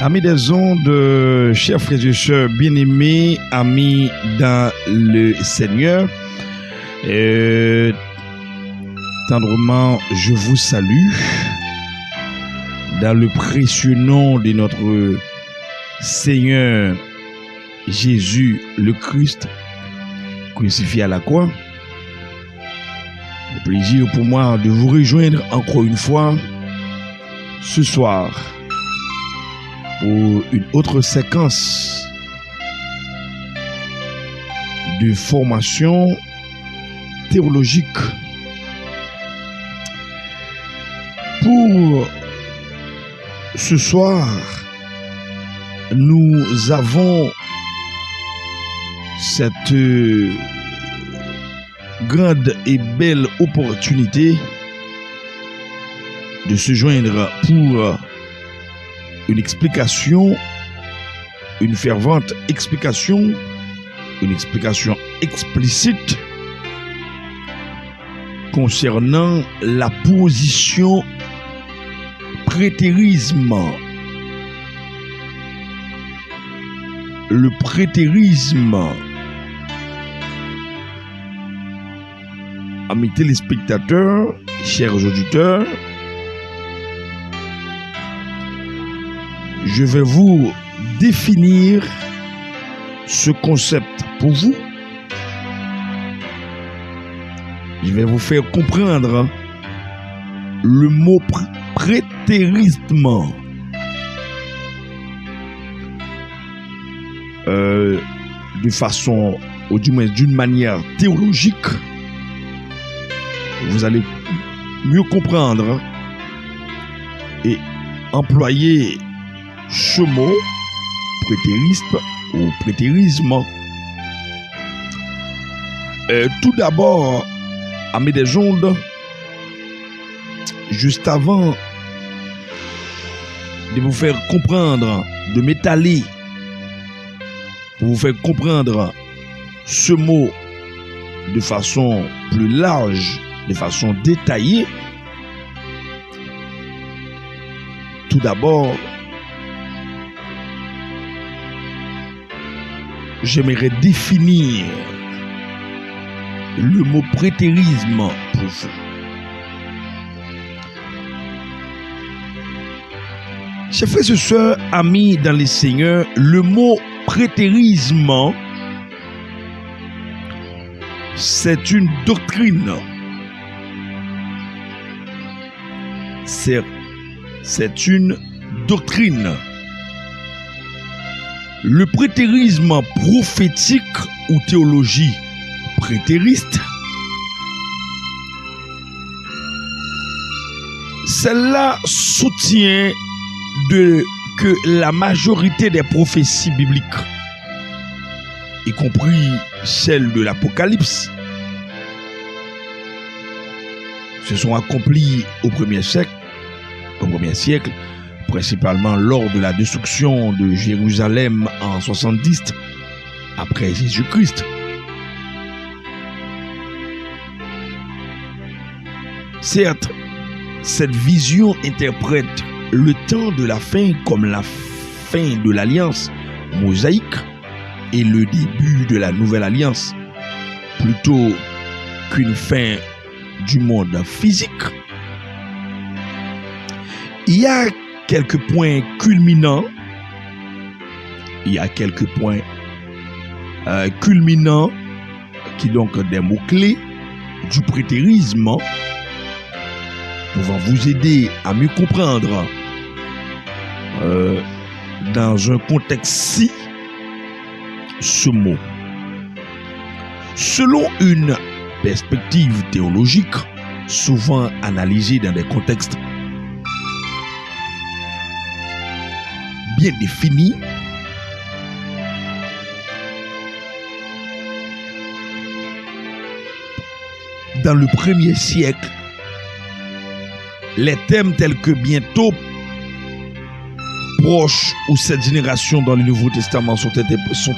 Amis des ondes, chers frères et sœurs bien-aimés, amis dans le Seigneur, tendrement, je vous salue dans le précieux nom de notre Seigneur Jésus le Christ, crucifié à la croix. Le plaisir pour moi de vous rejoindre encore une fois ce soir pour une autre séquence de formation théologique. Pour ce soir, nous avons cette grande et belle opportunité de se joindre pour une explication, une fervente explication, une explication explicite concernant la position prétérisme. Le prétérisme. Amis téléspectateurs, chers auditeurs, je vais vous définir ce concept pour vous. Je vais vous faire comprendre le mot prétérisme de façon, ou du moins d'une manière théologique. Vous allez mieux comprendre et employer ce mot prétérisme ou prétérisme. Tout d'abord, amis des ondes, juste avant de vous faire comprendre, de m'étaler pour vous faire comprendre ce mot de façon plus large, de façon détaillée, tout d'abord, j'aimerais définir le mot prétérisme pour vous. Chers frères et sœurs, amis dans les Seigneurs, le mot prétérisme, c'est une doctrine. C'est une doctrine. Le prétérisme prophétique ou théologie prétériste, celle-là soutient que la majorité des prophéties bibliques, y compris celles de l'Apocalypse, se sont accomplies au premier siècle, principalement lors de la destruction de Jérusalem en 70 après Jésus-Christ. Certes, cette vision interprète le temps de la fin comme la fin de l'alliance mosaïque et le début de la nouvelle alliance, plutôt qu'une fin du monde physique. Il y a quelques points culminants. Qui donc des mots-clés du prétérisme pouvant vous aider à mieux comprendre dans un contexte-ci ce mot. Selon une perspective théologique souvent analysée dans des contextes bien définis, dans le premier siècle, les thèmes tels que bientôt, proche ou cette génération dans le Nouveau Testament sont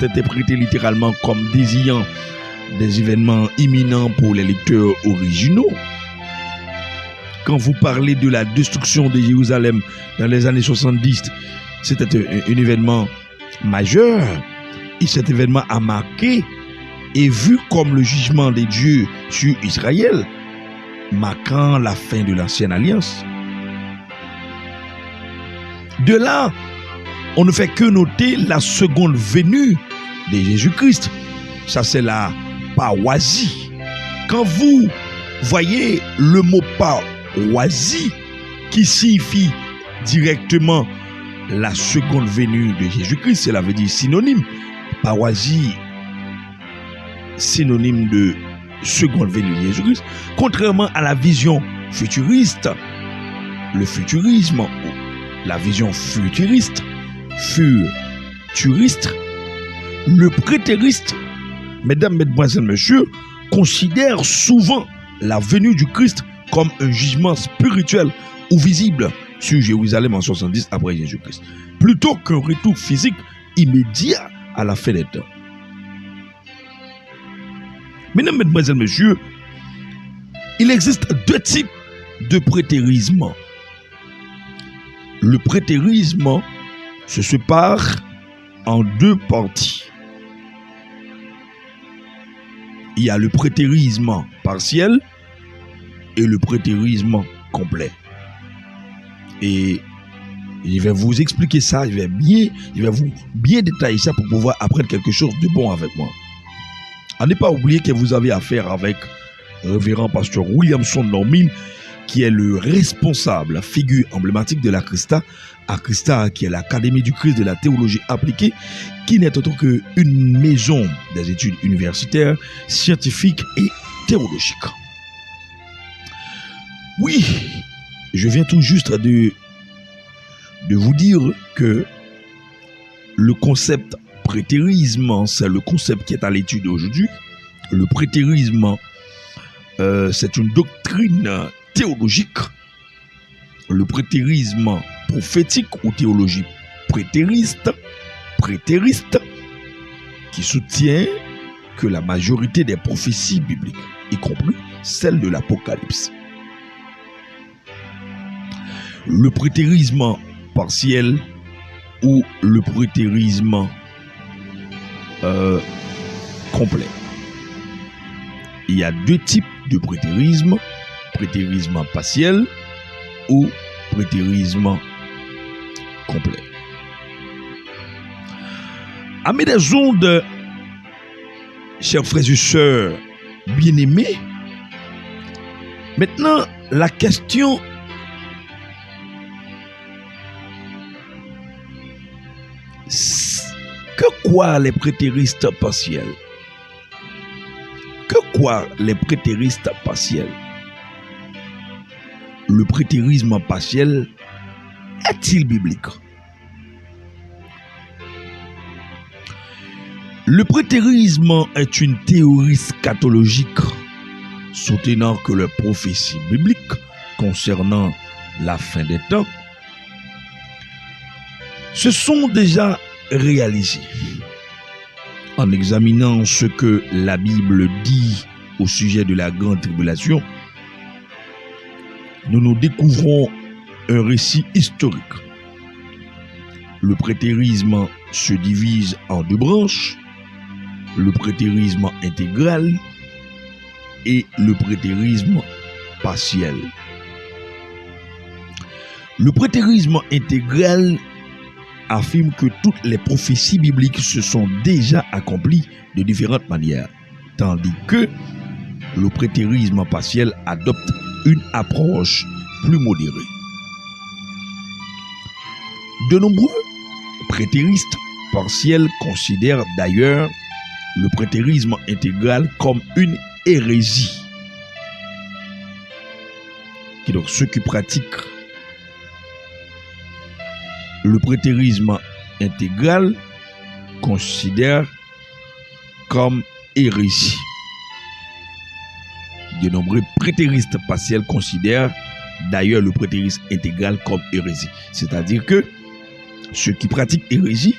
interprétés littéralement comme désignant des événements imminents pour les lecteurs originaux. Quand vous parlez de la destruction de Jérusalem dans les années 70 C'était un événement majeur et cet événement a marqué et vu comme le jugement des dieux sur Israël, marquant la fin de l'ancienne alliance. De là, on ne fait que noter la seconde venue de Jésus-Christ. Ça, c'est la parousie. Quand vous voyez le mot parousie, qui signifie directement la seconde venue de Jésus-Christ, cela veut dire synonyme. Parousie, synonyme de seconde venue de Jésus-Christ. Contrairement à la vision futuriste, le futurisme, la vision futuriste, le prétériste, mesdames, mesdemoiselles, messieurs, considère souvent la venue du Christ comme un jugement spirituel ou visible sur Jérusalem en 70 après Jésus-Christ, plutôt qu'un retour physique immédiat à la fin des temps. Mesdames, mesdemoiselles, messieurs, il existe deux types de prétérisme. Le prétérisme se sépare en deux parties. Il y a le prétérisme partiel et le prétérisme complet. Et je vais vous expliquer ça, je vais vous bien détailler ça pour pouvoir apprendre quelque chose de bon avec moi. À ne pas oublier que vous avez affaire avec révérend pasteur Williamson Normil, qui est le responsable, figure emblématique de la Christa, à Christa, qui est l'Académie du Christ de la théologie appliquée, qui n'est autre qu'une maison des études universitaires, scientifiques et théologiques. Oui, je viens tout juste de vous dire que le concept prétérisme, c'est le concept qui est à l'étude aujourd'hui. Le prétérisme, c'est une doctrine théologique. Le prétérisme prophétique ou théologie prétériste, qui soutient que la majorité des prophéties bibliques, y compris celle de l'Apocalypse. Le prétérisme partiel ou le prétérisme complet. Il y a deux types de prétérisme: prétérisme partiel ou prétérisme complet. Amis des ondes, chers frères et sœurs bien-aimés, maintenant la question que quoi les prétéristes partiels? Que quoi les prétéristes partiels? Le prétérisme partiel est-il biblique? Le prétérisme est une théorie scatologique soutenant que les prophéties bibliques concernant la fin des temps se sont déjà réalisées. En examinant ce que la Bible dit au sujet de la grande tribulation, nous découvrons un récit historique. Le prétérisme se divise en deux branches: le prétérisme intégral et le prétérisme partiel. Le prétérisme intégral affirme que toutes les prophéties bibliques se sont déjà accomplies de différentes manières, tandis que le prétérisme partiel adopte une approche plus modérée. De nombreux prétéristes partiels considèrent d'ailleurs le prétérisme intégral comme une hérésie. Et donc ceux qui pratiquent le prétérisme intégral considèrent comme hérésie. De nombreux prétéristes partiels considèrent d'ailleurs le prétérisme intégral comme hérésie. C'est-à-dire que ceux qui pratiquent hérésie,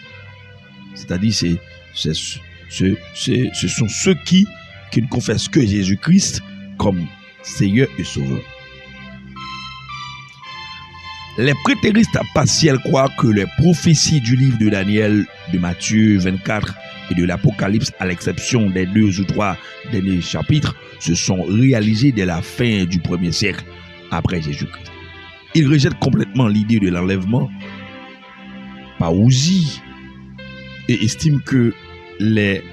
c'est-à-dire ce sont ceux qui ne confessent que Jésus-Christ comme Seigneur et Sauveur. Les prétéristes partiels croient que les prophéties du livre de Daniel, de Matthieu 24 et de l'Apocalypse, à l'exception des 2 ou 3 derniers chapitres, se sont réalisées dès la fin du 1er siècle après Jésus-Christ. Ils rejettent complètement l'idée de l'enlèvement par Ouzi et estiment que les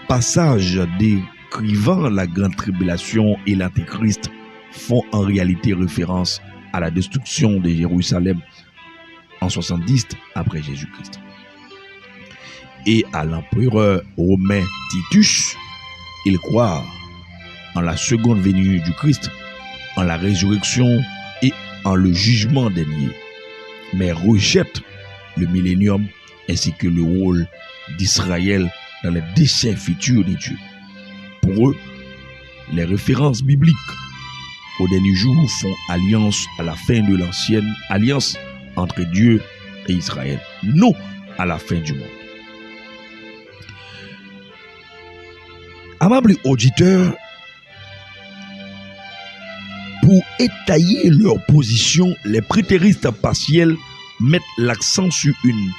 passages décrivant la grande tribulation et l'antéchrist font en réalité référence à la destruction de Jérusalem en 70 après Jésus-Christ et à l'empereur romain Titus. Ils croient en la seconde venue du Christ, en la résurrection et en le jugement dernier, mais rejettent le millénium ainsi que le rôle d'Israël dans les desseins futurs de Dieu. Pour eux, les références bibliques au dernier jour font alliance à la fin de l'ancienne alliance entre Dieu et Israël, non à la fin du monde. Amables auditeurs, pour étayer leur position, les prétéristes partiels mettent l'accent sur une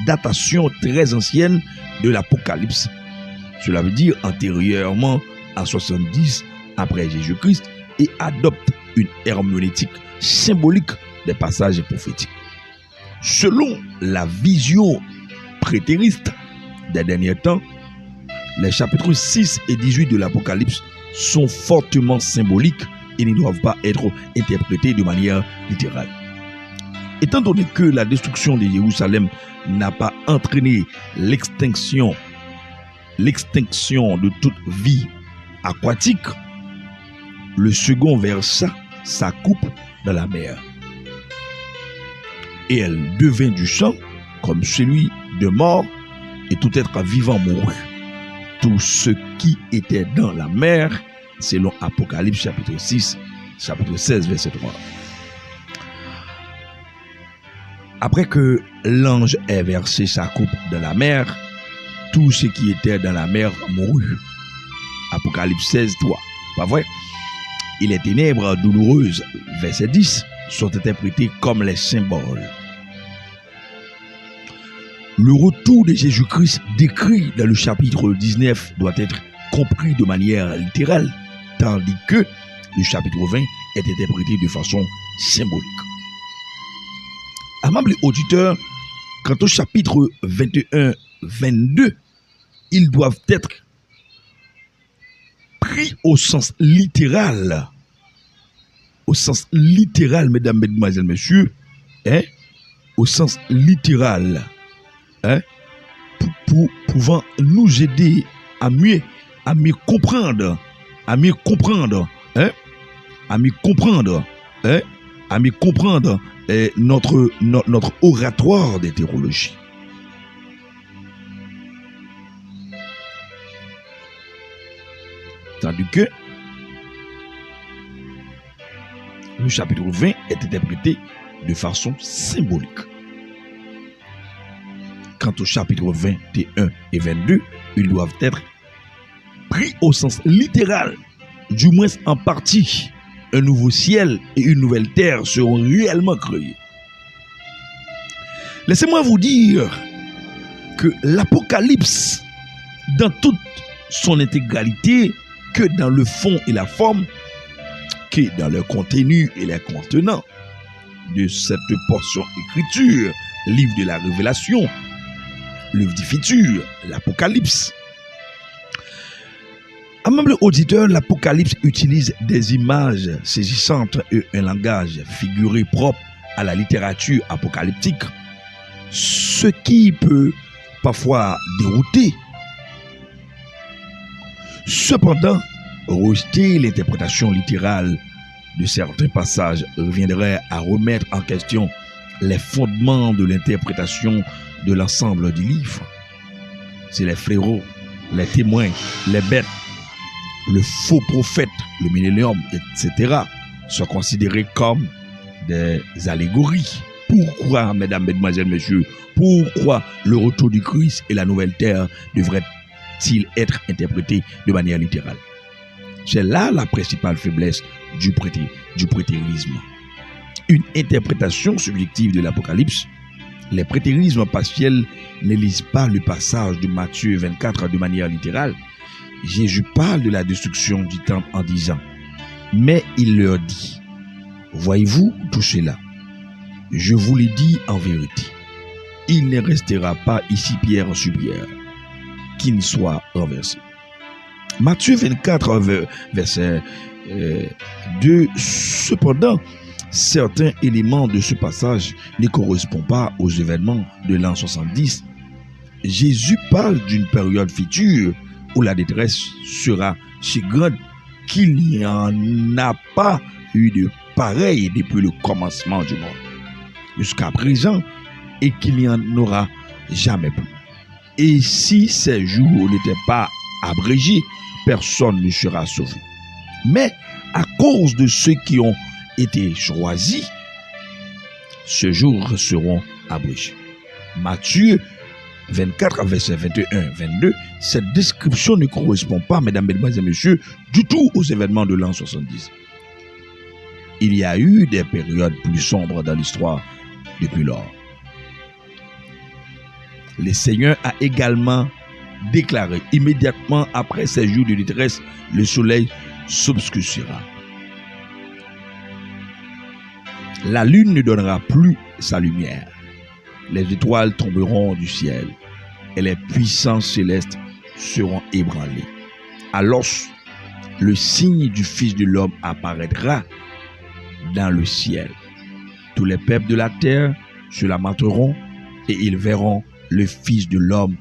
datation très ancienne de l'Apocalypse. Cela veut dire antérieurement à 70 après Jésus-Christ, et adoptent une herméneutique symbolique des passages prophétiques. Selon la vision prétériste des derniers temps, les chapitres 6 et 18 de l'Apocalypse sont fortement symboliques et ne doivent pas être interprétés de manière littérale. Étant donné que la destruction de Jérusalem n'a pas entraîné l'extinction de toute vie aquatique, le second versa sa coupe dans la mer. Et elle devint du sang comme celui de mort, et tout être vivant mourut. Tout ce qui était dans la mer, selon Apocalypse chapitre 6, chapitre 16, verset 3. Après que l'ange ait versé sa coupe dans la mer, tout ce qui était dans la mer mourut. Apocalypse 16, 3. Pas vrai? Et les ténèbres douloureuses, verset 10, sont interprétées comme les symboles. Le retour de Jésus-Christ décrit dans le chapitre 19 doit être compris de manière littérale, tandis que le chapitre 20 est interprété de façon symbolique. Amables auditeurs, quant au chapitre 21-22, ils doivent être pris au sens littéral. Au sens littéral, mesdames, mesdemoiselles, messieurs, au sens littéral, pouvant nous aider à mieux comprendre, notre oratoire des théologies. Tandis que le chapitre 20 est interprété de façon symbolique. Quant au chapitre 21 et 22, ils doivent être pris au sens littéral, du moins en partie. Un nouveau ciel et une nouvelle terre seront réellement créés. Laissez-moi vous dire que l'Apocalypse, dans toute son intégralité, que dans le fond et la forme, que dans le contenu et les contenants de cette portion écriture, livre de la Révélation, livre du futur, l'Apocalypse. Amables auditeurs, l'Apocalypse utilise des images saisissantes et un langage figuré propre à la littérature apocalyptique, ce qui peut parfois dérouter. Cependant, rejeter l'interprétation littérale de certains passages reviendrait à remettre en question les fondements de l'interprétation de l'ensemble du livre. C'est les fléaux, les témoins, les bêtes, le faux prophète, le millénium, etc. sont considérés comme des allégories. Pourquoi, mesdames, mesdemoiselles, messieurs, pourquoi le retour du Christ et la nouvelle terre devraient-ils être interprétés de manière littérale? C'est là la principale faiblesse du prétérisme. une interprétation subjective de l'Apocalypse, les prétérismes partiels ne lisent pas le passage de Matthieu 24 de manière littérale. Jésus parle de la destruction du temple en disant « Mais il leur dit, voyez-vous tout cela? Je vous l'ai dit en vérité. Il ne restera pas ici pierre sur pierre qui ne soit renversé. » Matthieu 24, verset 2. Cependant, certains éléments de ce passage ne correspondent pas aux événements de l'an 70. Jésus parle d'une période future où la détresse sera si grande qu'il n'y en a pas eu de pareil depuis le commencement du monde jusqu'à présent et qu'il n'y en aura jamais plus. Et si ces jours n'étaient pas abrégés, personne ne sera sauvé. Mais à cause de ceux qui ont été choisis, ces jours seront abrégés. Matthieu 24, verset 21-22, cette description ne correspond pas, mesdames, mesdemoiselles et messieurs, du tout aux événements de l'an 70. Il y a eu des périodes plus sombres dans l'histoire depuis lors. Le Seigneur a également déclaré, immédiatement après ces jours de détresse, le soleil s'obscurcira. La lune ne donnera plus sa lumière. Les étoiles tomberont du ciel et les puissances célestes seront ébranlées. Alors, le signe du Fils de l'homme apparaîtra dans le ciel. Tous les peuples de la terre se lamenteront et ils verront le Fils de l'homme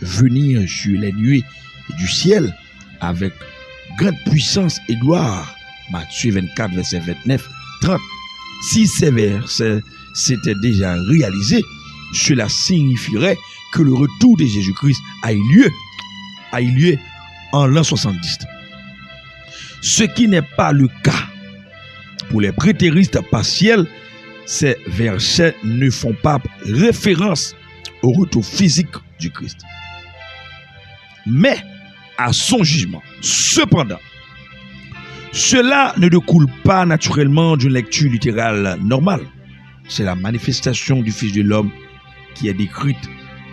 venir sur les nuées du ciel avec grande puissance et gloire. Matthieu 24, verset 29-30. Si ces versets s'étaient déjà réalisés, cela signifierait que le retour de Jésus-Christ a eu lieu en l'an 70. Ce qui n'est pas le cas pour les prétéristes partiels. Ces versets ne font pas référence au retour physique du Christ, mais à son jugement. Cependant, cela ne découle pas naturellement d'une lecture littérale normale. C'est la manifestation du Fils de l'homme qui est décrite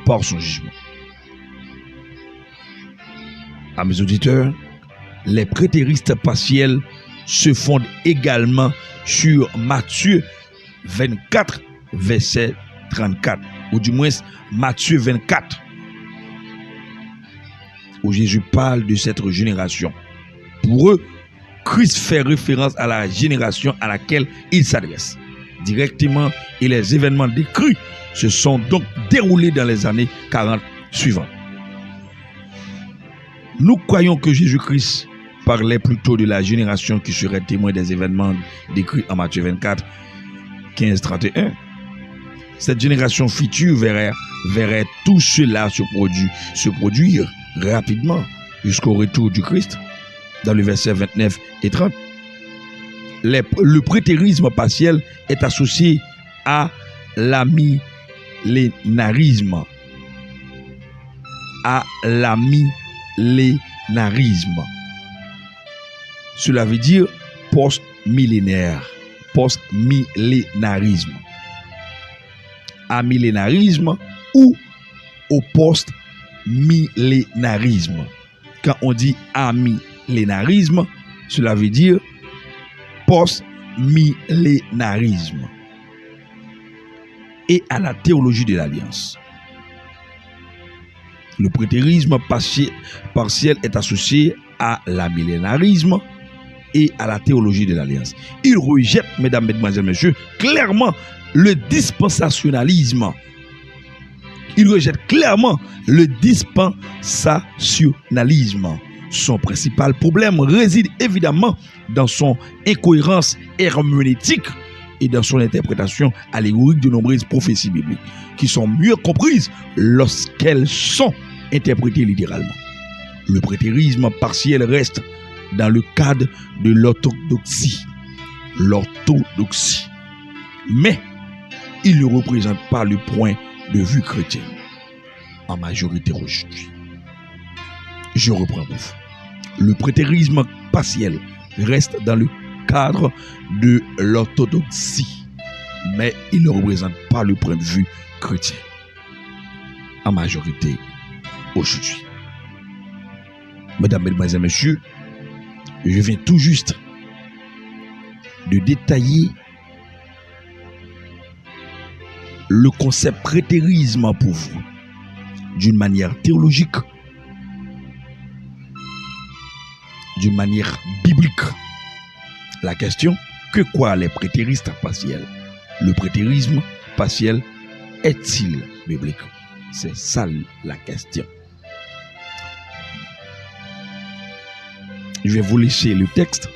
par son jugement. À mes auditeurs, les prétéristes partiels se fondent également sur Matthieu 24, verset 34, ou du moins Matthieu 24, où Jésus parle de cette génération. Pour eux, Christ fait référence à la génération à laquelle il s'adresse directement et les événements décrits se sont donc déroulés dans les années 40 suivantes. Nous croyons que Jésus-Christ parlait plutôt de la génération qui serait témoin des événements décrits en Matthieu 24, 15-31. Cette génération future verrait tout cela se produire rapidement jusqu'au retour du Christ dans le verset 29 et 30. Le prétérisme partiel est associé à l'amillénarisme. Cela veut dire post-millénaire, post-millénarisme. Amillénarisme ou au post-millénarisme. Quand on dit amillénarisme, cela veut dire post-millénarisme. Et à la théologie de l'Alliance. Le prétérisme partiel est associé à l'amillénarisme et à la théologie de l'Alliance. Il rejette, mesdames, mesdemoiselles, messieurs, clairement le dispensationalisme. Il rejette clairement le dispensationalisme. Son principal problème réside évidemment dans son incohérence herméneutique et dans son interprétation allégorique de nombreuses prophéties bibliques qui sont mieux comprises lorsqu'elles sont interprétées littéralement. Le prétérisme partiel reste dans le cadre de l'orthodoxie. Mais il ne représente pas le point de vue chrétien en majorité aujourd'hui. Je reprends pour vous. Le prétérisme partiel reste dans le cadre de l'orthodoxie. mais il ne représente pas le point de vue chrétien en majorité aujourd'hui. Mesdames, Mesdemoiselles, Messieurs, je viens tout juste de détailler le concept prétérisme pour vous d'une manière théologique, d'une manière biblique. La question, que quoi les prétéristes partiels? Le prétérisme partiel est-il biblique? C'est ça la question. Je vais vous laisser le texte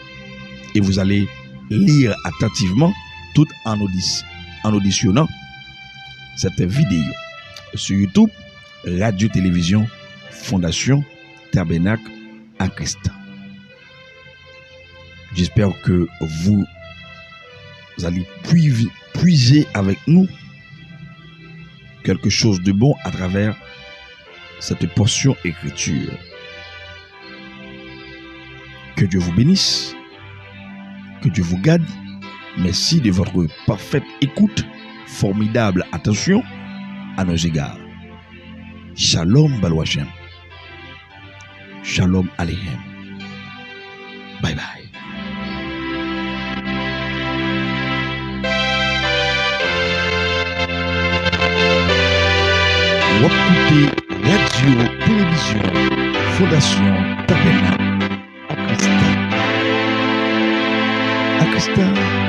et vous allez lire attentivement tout en auditionnant cette vidéo sur YouTube, Radio-Télévision Fondation Tabernacle à Christ. J'espère que vous allez puiser avec nous quelque chose de bon à travers cette portion écriture. Que Dieu vous bénisse, que Dieu vous garde. Merci de votre parfaite écoute, formidable attention à nos égards. Shalom Balwachem. Shalom Aleichem. Bye bye. Vous écoutez Radio-Télévision Fondation Tabernacle à Christ.